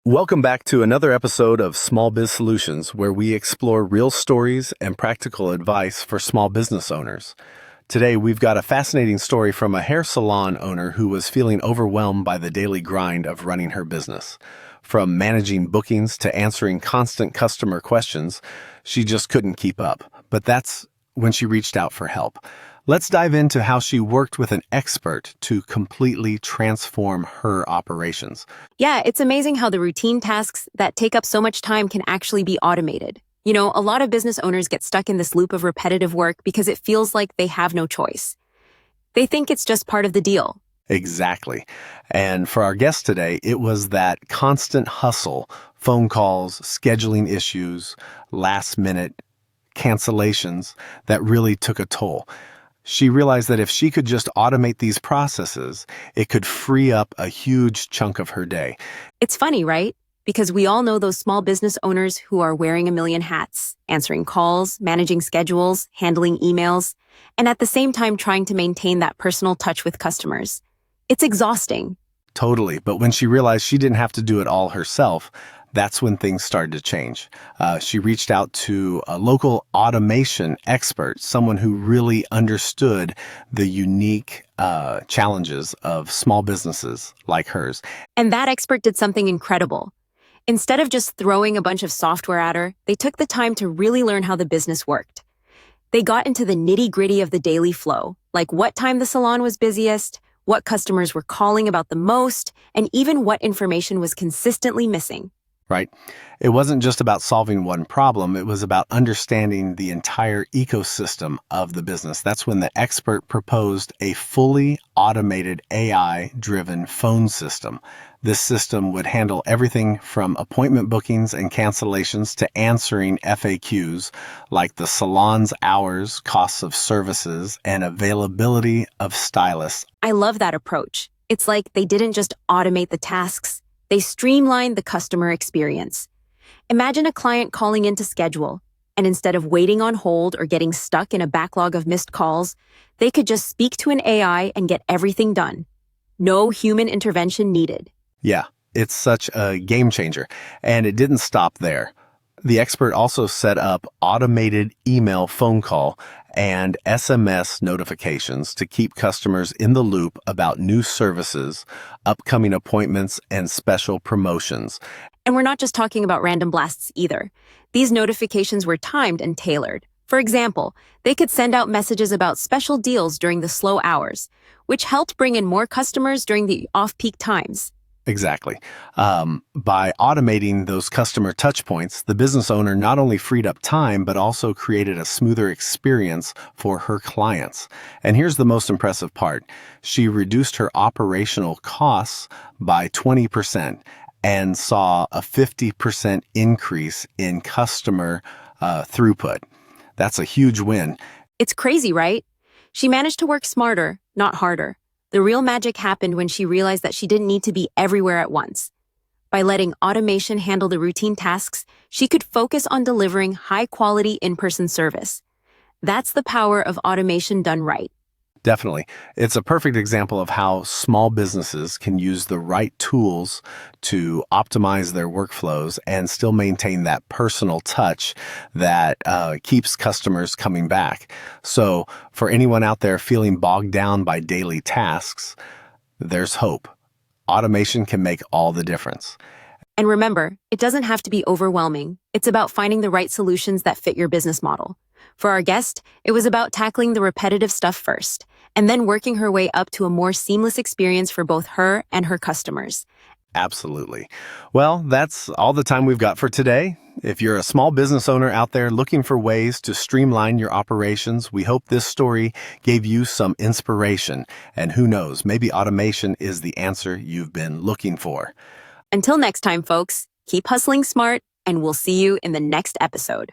Welcome back to another episode of Small Biz Solutions, where we explore real stories and practical advice for small business owners. Today, we've got a fascinating story from a hair salon owner who was feeling overwhelmed by the daily grind of running her business. From managing bookings to answering constant customer questions, she just couldn't keep up. But that's when she reached out for help. Let's dive into how she worked with an expert to completely transform her operations. Yeah, it's amazing how the routine tasks that take up so much time can actually be automated. A lot of business owners get stuck in this loop of repetitive work because it feels like they have no choice. They think it's just part of the deal. Exactly. And for our guest today, it was that constant hustle, phone calls, scheduling issues, last-minute cancellations that really took a toll. She realized that if she could just automate these processes, it could free up a huge chunk of her day. It's funny, right? Because we all know those small business owners who are wearing a million hats, answering calls, managing schedules, handling emails, and at the same time trying to maintain that personal touch with customers. It's exhausting. Totally. But when she realized she didn't have to do it all herself, that's when things started to change. She reached out to a local automation expert, someone who really understood the unique challenges of small businesses like hers. And that expert did something incredible. Instead of just throwing a bunch of software at her, they took the time to really learn how the business worked. They got into the nitty-gritty of the daily flow, like what time the salon was busiest, what customers were calling about the most, and even what information was consistently missing. Right? It wasn't just about solving one problem. It was about understanding the entire ecosystem of the business. That's when the expert proposed a fully automated AI-driven phone system. This system would handle everything from appointment bookings and cancellations to answering FAQs like the salon's hours, costs of services, and availability of stylists. I love that approach. It's like they didn't just automate the tasks. They streamlined the customer experience. Imagine a client calling in to schedule, and instead of waiting on hold or getting stuck in a backlog of missed calls, they could just speak to an AI and get everything done. No human intervention needed. Yeah, it's such a game changer. And it didn't stop there. The expert also set up automated email phone call and SMS notifications to keep customers in the loop about new services, upcoming appointments, and special promotions. And we're not just talking about random blasts either. These notifications were timed and tailored. For example, they could send out messages about special deals during the slow hours, which helped bring in more customers during the off-peak times. Exactly. By automating those customer touch points, the business owner not only freed up time, but also created a smoother experience for her clients. And here's the most impressive part. She reduced her operational costs by 20% and saw a 50% increase in customer throughput. That's a huge win. It's crazy, right? She managed to work smarter, not harder. The real magic happened when she realized that she didn't need to be everywhere at once. By letting automation handle the routine tasks, she could focus on delivering high-quality in-person service. That's the power of automation done right. Definitely. It's a perfect example of how small businesses can use the right tools to optimize their workflows and still maintain that personal touch that keeps customers coming back. So for anyone out there feeling bogged down by daily tasks, there's hope. Automation can make all the difference. And remember, it doesn't have to be overwhelming. It's about finding the right solutions that fit your business model. For our guest, it was about tackling the repetitive stuff first, and then working her way up to a more seamless experience for both her and her customers. Absolutely. Well, that's all the time we've got for today. If you're a small business owner out there looking for ways to streamline your operations, we hope this story gave you some inspiration. And who knows, maybe automation is the answer you've been looking for. Until next time, folks, keep hustling smart, and we'll see you in the next episode.